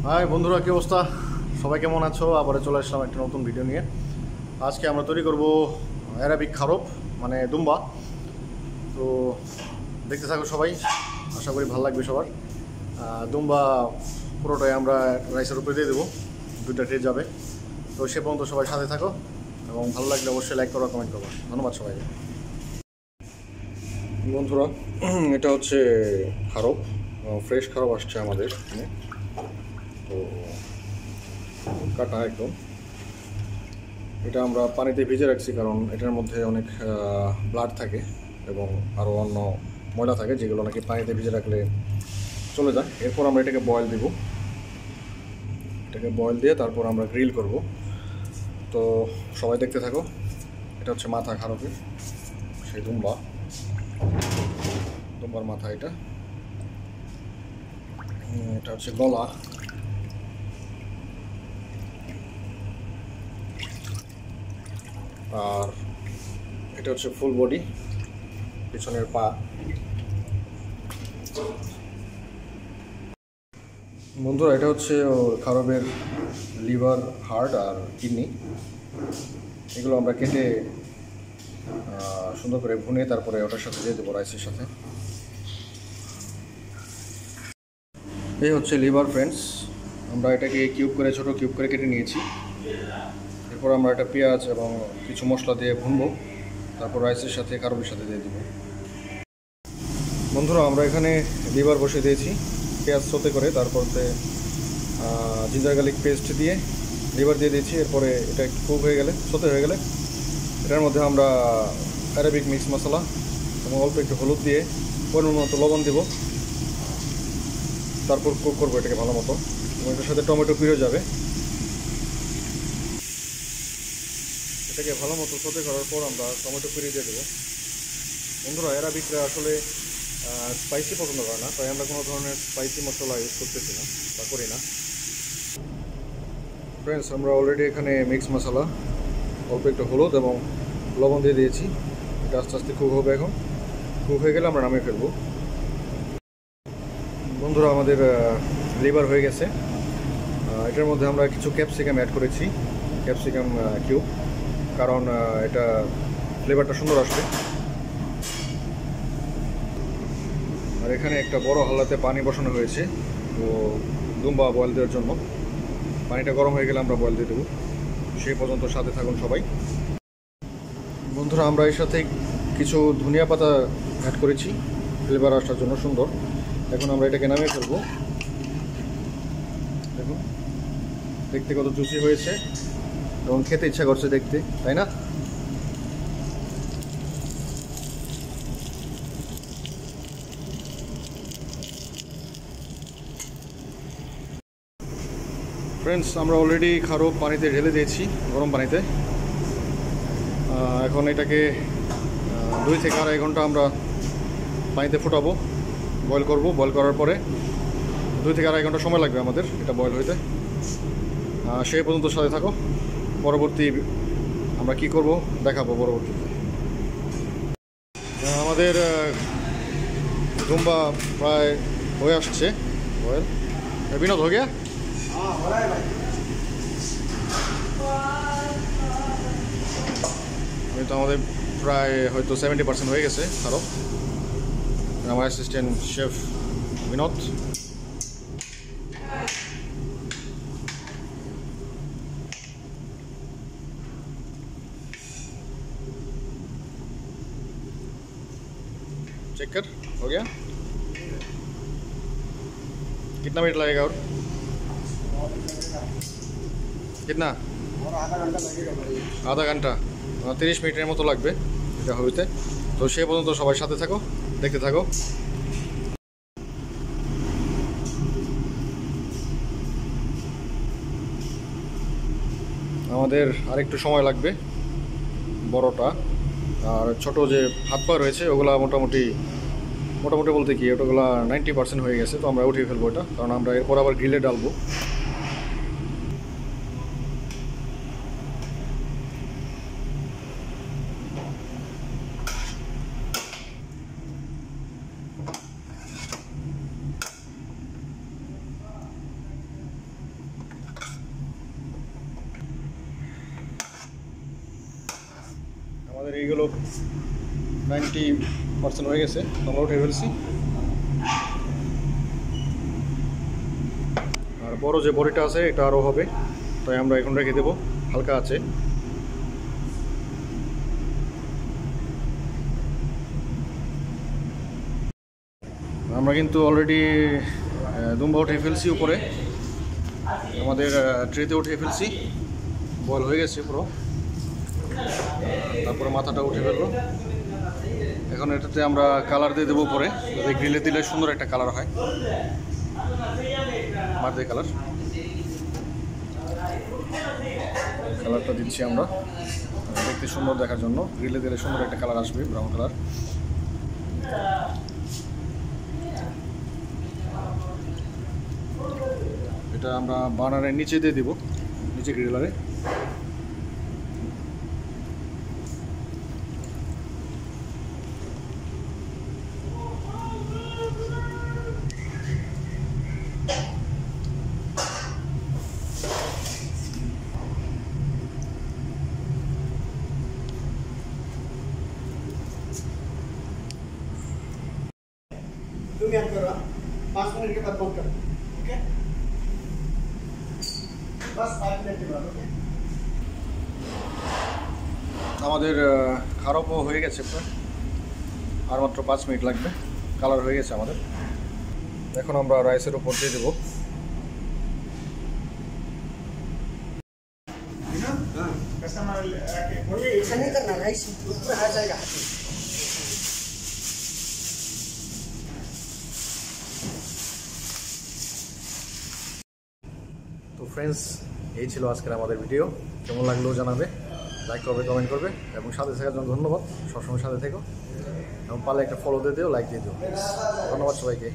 High বন্ধুরা, কি অবস্থা? সবাই কেমন আছো? আবারও চলে আসলাম একটা নতুন ভিডিও নিয়ে। আজকে আমরা তৈরি করব অ্যারাবিক খারব, মানে দুম্বা। তো দেখতে থাকো সবাই, আশা করি ভালো লাগবে সবার। দুম্বা পুরোটাই আমরা রাইসের উপরে দিয়ে দেবো, 2টা ট্রে যাবে। তো সে পর্যন্ত সবাই সাথে থাকো এবং ভালো লাগলে অবশ্যই লাইক করো, কমেন্ট করো। ধন্যবাদ সবাইকে। বন্ধুরা, এটা হচ্ছে খারব, ফ্রেশ খারব আসছে আমাদের এখানে। তো কাটা একদম, এটা আমরা পানিতে ভিজে রাখছি কারণ এটার মধ্যে অনেক ব্লাড থাকে এবং আরও অন্য ময়লা থাকে যেগুলো নাকি পানিতে ভিজে রাখলে চলে যায়। এরপর আমরা এটাকে বয়েল দিব, এটাকে বয়েল দিয়ে তারপর আমরা গ্রিল করব। তো সবাই দেখতে থাকো। এটা হচ্ছে মাথা খারবের, সেই দুম্বার মাথা। এটা এটা হচ্ছে গলা, আর এটা হচ্ছে ফুল বডি, পিছনের পা। বন্ধুরা, এটা হচ্ছে খারবের লিভার, হার্ট আর কিডনি। এগুলো আমরা কেটে সুন্দর করে ভুনে তারপরে ওটার সাথে দিয়ে দেবো, রাইসের সাথে। এই হচ্ছে লিভার ফ্রেন্ডস, আমরা এটাকে কিউব করে, ছোট কিউব করে কেটে নিয়েছি। এরপর আমরা এটা পেঁয়াজ এবং কিছু মশলা দিয়ে ভুনবো, তারপর রাইসের সাথে খারবের সাথে দিয়ে দেবো। বন্ধুরা, আমরা এখানে লিভার বসিয়ে দিয়েছি পেঁয়াজ সতে করে, তারপরে জিঞ্জার গার্লিক পেস্ট দিয়ে লিভার দিয়ে দিয়েছি। এরপরে এটা কুক হয়ে গেলে, সতে হয়ে গেলে, এটার মধ্যে আমরা অ্যারাবিক মিক্স মশলা এবং অল্প একটু হলুদ দিয়ে পরিমাণ মতো লবণ দেব। তারপর কুক করবো এটাকে ভালো মতো, এবং এটার সাথে টমেটো পিউরি যাবে। এটাকে ভালো মতো সতে করার পর আমরা টমেটো পিউরি দিয়ে দেবো। বন্ধুরা, অ্যারাবিকরা আসলে স্পাইসি পছন্দ করে না, তাই আমরা কোনো ধরনের স্পাইসি মশলা ইউজ করতেছি না বা করি না। ফ্রেন্ডস, আমরা অলরেডি এখানে মিক্স মশলা, অল্প একটু হলুদ এবং লবণ দিয়ে দিয়েছি। এটা আস্তে আস্তে কুক হবে। এখন কুক হয়ে গেলে আমরা নামিয়ে ফেলবো। বন্ধুরা, আমাদের লিভার হয়ে গেছে। এটার মধ্যে আমরা কিছু ক্যাপসিকাম অ্যাড করেছি, ক্যাপসিকাম কিউব, কারণ এটা ফ্লেভারটা সুন্দর আসবে। আর এখানে একটা বড় হালাতে পানি বসানো হয়েছে তো দুম্বা বয়েল দেওয়ার জন্য। পানিটা গরম হয়ে গেলে আমরা বয়েল দিয়ে দেবো, সেই পর্যন্ত সাথে থাকুন সবাই। বন্ধুরা, আমরা এর সাথে কিছু ধনিয়া পাতা অ্যাড করেছি ফ্লেভার আসার জন্য সুন্দর। এখন আমরা এটাকে নামিয়ে ফেলবো। দেখুন দেখতে কত জুসি হয়েছে এবং খেতে ইচ্ছা করছে দেখতে, তাই না? ফ্রেন্ডস, আমরা অলরেডি খারব পানিতে ঢেলে দিয়েছি, গরম পানিতে। এখন এটাকে 2 থেকে 2.5 ঘন্টা আমরা পানিতে ফুটাবো, বয়েল করব। বয়েল করার পরে 2 থেকে 2.5 ঘন্টা সময় লাগবে আমাদের এটা বয়েল হইতে। সেই পর্যন্ত সাথে থাকো, পরবর্তী আমরা কি করব দেখাবো পরবর্তীতে। আমাদের দুম্বা প্রায় হয়ে আসছে বয়েল। বিনোদ হয়ে গিয়া তো আমাদের প্রায় হয়তো 70% হয়ে গেছে খারব। আমার অ্যাসিস্ট্যান্ট শেফ বিনোদ। चेक कर, हो गया? कितना मिनट लगेगा और कितना? आधा घंटा, 30 মিনিটের মতো লাগবে এটা হইতে। তো সেই পর্যন্ত সবাই সাথে থাকো, দেখতে থাকো। আমাদের আরেকটু সময় লাগবে বড়টা, আর ছোট যে হাত পা রয়েছে ওগুলা মোটামুটি বলতে কি, ওটাগুলো 90% হয়ে গেছে। তো আমরা উঠিয়ে ফেলবো এটা, কারণ আমরা এরপর আবার গ্রিলে ডালবো। এইগুলো 90% হয়ে গেছে, আমরা উঠে ফেলছি। আর বড় যে বড়িটা আছে এটা আরও হবে, তাই আমরা এখন রেখে দেবো হালকা আছে। আমরা কিন্তু অলরেডি দুম্বা উঠে ফেলছি উপরে, আমাদের ট্রেতে উঠে ফেলছি, বয়েল হয়ে গেছে পুরো। তারপরে মাথাটা উঠে ফেললো। এখন এটাতে আমরা কালার দিয়ে দেবো উপরে, যাতে গ্রিলে দিলে সুন্দর একটা কালার হয়, মাটি কালার। কালারটা দিচ্ছি আমরা দেখতে সুন্দর দেখার জন্য, গ্রিলে দিলে সুন্দর একটা কালার আসবে, ব্রাউন কালার। এটা আমরা বার্নারের নিচে দিয়ে দিব, নিচে গ্রিলারে। तुम क्या करो 5 मिनट के बाद बंद कर दो ओके बस 5 मिनट के बाद ओके আমাদের খারাপও হয়ে গেছে প্রায়, আর মাত্র 5 মিনিট লাগবে, কালার হয়ে গেছে আমাদের। এখন আমরা রাইসের উপর দিয়ে দেবো। कस्टमर बोले ऐसा नहीं करना राइस ऊपर आ जाएगा তো ফ্রেন্ডস, এই ছিল আজকের আমাদের ভিডিও। কেমন লাগলো জানাবে, লাইক করবে, কমেন্ট করবে, এবং সাথে থাকার জন্য ধন্যবাদ। সবসময় সাথে থেকো এবং পারলে একটা ফলো দিয়ে দিও, লাইক দিয়ে দিও। ধন্যবাদ সবাইকে।